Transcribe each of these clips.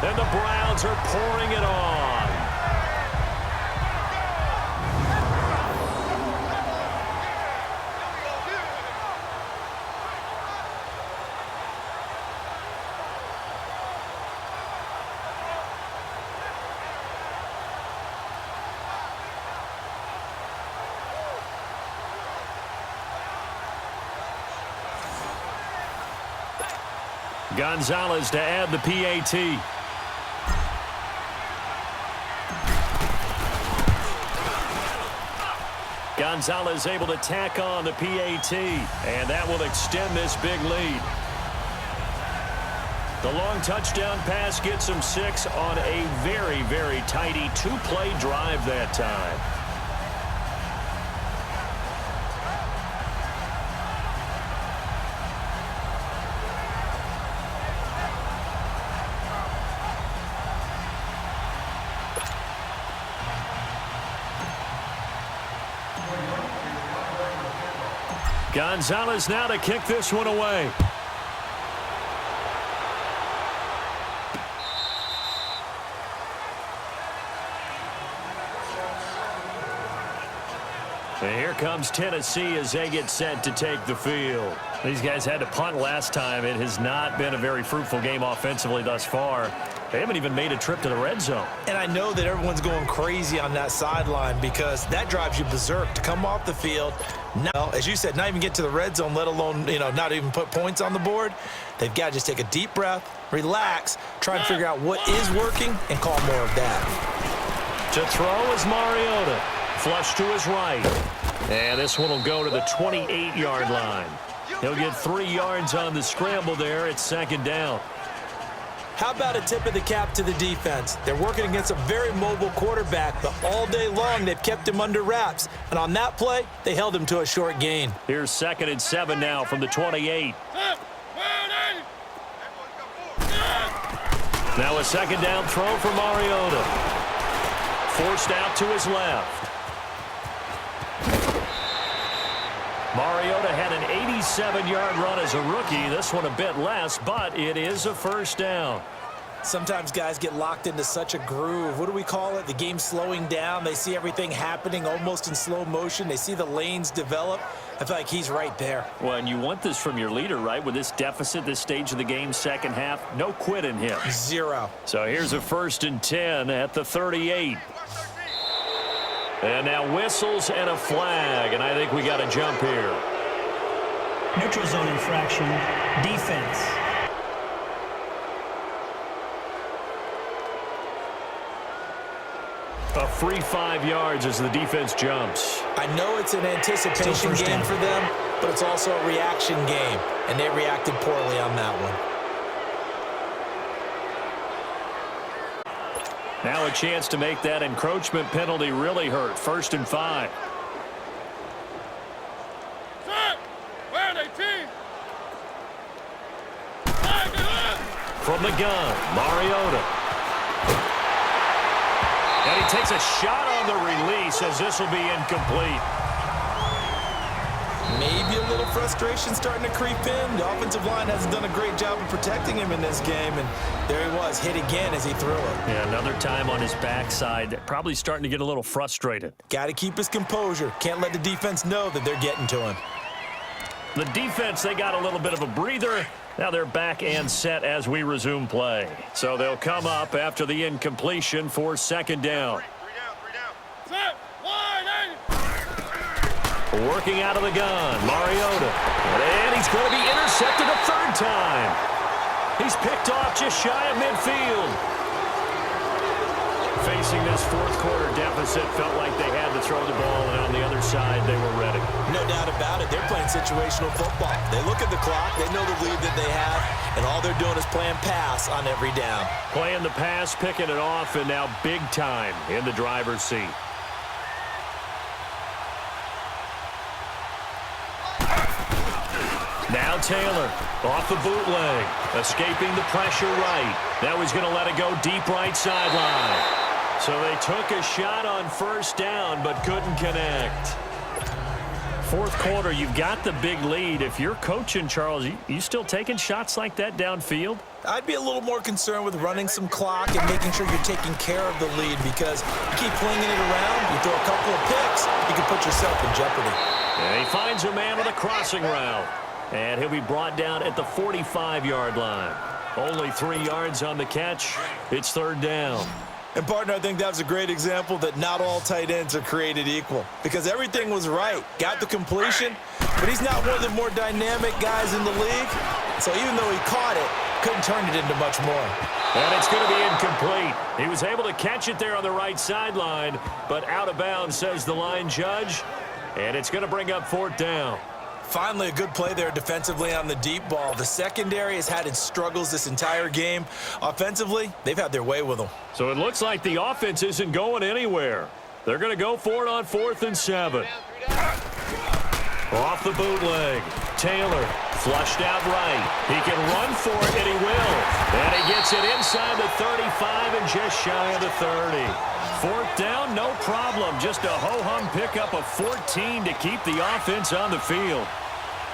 And the Browns are pouring it on. Gonzalez to add the PAT. Gonzalez able to tack on the PAT, and that will extend this big lead. The long touchdown pass gets him 6 on a very, very tidy two-play drive that time. Gonzalez now to kick this one away. And here comes Tennessee as they get set to take the field. These guys had to punt last time. It has not been a very fruitful game offensively thus far. They haven't even made a trip to the red zone. And I know that everyone's going crazy on that sideline because that drives you berserk to come off the field. Now, as you said, not even get to the red zone, let alone, not even put points on the board. They've got to just take a deep breath, relax, try and figure out what is working, and call more of that. To throw is Mariota. Flush to his right. And this one will go to the 28-yard line. He'll get 3 yards on the scramble there. It's second down. How about a tip of the cap to the defense? They're working against a very mobile quarterback, but all day long they've kept him under wraps. And on that play, they held him to a short gain. Here's 2nd and 7 now from the 28. Now a second down throw for Mariota. Forced out to his left. Mariota had an 87-yard run as a rookie. This one a bit less, but it is a first down. Sometimes guys get locked into such a groove. What do we call it? The game slowing down. They see everything happening almost in slow motion. They see the lanes develop. I feel like he's right there. Well, and you want this from your leader, right? With this deficit, this stage of the game, second half, no quit in him. 0. So here's a 1st and 10 at the 38. And now whistles and a flag, and I think we got a jump here. Neutral zone infraction, defense. A free 5 yards as the defense jumps. I know it's an anticipation game for them, but it's also a reaction game, and they reacted poorly on that one. Now a chance to make that encroachment penalty really hurt. 1st and 5. From the gun, Mariota. And he takes a shot on the release as this will be incomplete. Maybe a little frustration starting to creep in. The offensive line hasn't done a great job of protecting him in this game, and there he was, hit again as he threw it. Yeah, another time on his backside, probably starting to get a little frustrated. Got to keep his composure. Can't let the defense know that they're getting to him. The defense, they got a little bit of a breather. Now they're back and set as we resume play. So they'll come up after the incompletion for second down. Working out of the gun, Mariota. And he's going to be intercepted a 3rd time. He's picked off just shy of midfield. Facing this 4th quarter deficit, felt like they had to throw the ball, and on the other side, they were ready. No doubt about it. They're playing situational football. They look at the clock, they know the lead that they have, and all they're doing is playing pass on every down. Playing the pass, picking it off, and now big time in the driver's seat. Now Taylor off the bootleg, escaping the pressure right. Now he's going to let it go deep right sideline. So they took a shot on 1st down but couldn't connect. fourth quarter, you've got the big lead. If you're coaching, Charles, you still taking shots like that downfield? I'd be a little more concerned with running some clock and making sure you're taking care of the lead, because you keep flinging it around, you throw a couple of picks, you can put yourself in jeopardy. And he finds a man with a crossing route. And he'll be brought down at the 45-yard line. Only 3 yards on the catch. It's third down. And, partner, I think that was a great example that not all tight ends are created equal, because everything was right. Got the completion, but he's not one of the more dynamic guys in the league. So even though he caught it, couldn't turn it into much more. And it's going to be incomplete. He was able to catch it there on the right sideline, but out of bounds, says the line judge. And it's going to bring up fourth down. Finally, a good play there defensively on the deep ball. The secondary has had its struggles this entire game. Offensively, they've had their way with them. So it looks like the offense isn't going anywhere. They're going to go for it on 4th and 7. Off the bootleg. Taylor flushed out right. He can run for it, and he will. And he gets it inside the 35 and just shy of the 30. Fourth down, no problem. Just a ho-hum pickup of 14 to keep the offense on the field.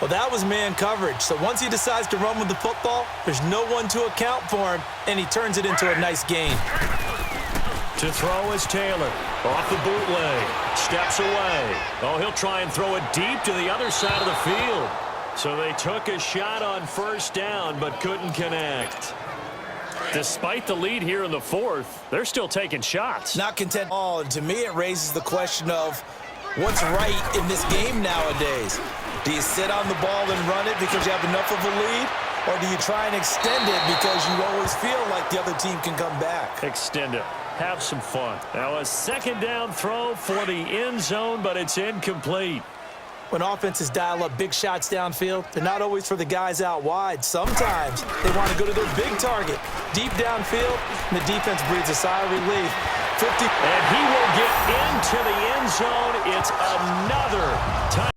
Well, that was man coverage. So once he decides to run with the football, there's no one to account for him, and he turns it into a nice gain. To throw is Taylor. Off the bootleg. Steps away. Oh, he'll try and throw it deep to the other side of the field. So they took a shot on first down, but couldn't connect. Despite the lead here in the fourth, they're still taking shots. Not content at all, and to me it raises the question of what's right in this game nowadays. Do you sit on the ball and run it because you have enough of a lead, or do you try and extend it because you always feel like the other team can come back? Extend it. Have some fun. Now a second down throw for the end zone, but it's incomplete. When offenses dial up big shots downfield, they're not always for the guys out wide. Sometimes they want to go to their big target, deep downfield, and the defense breathes a sigh of relief. 50. And he will get into the end zone. It's another time.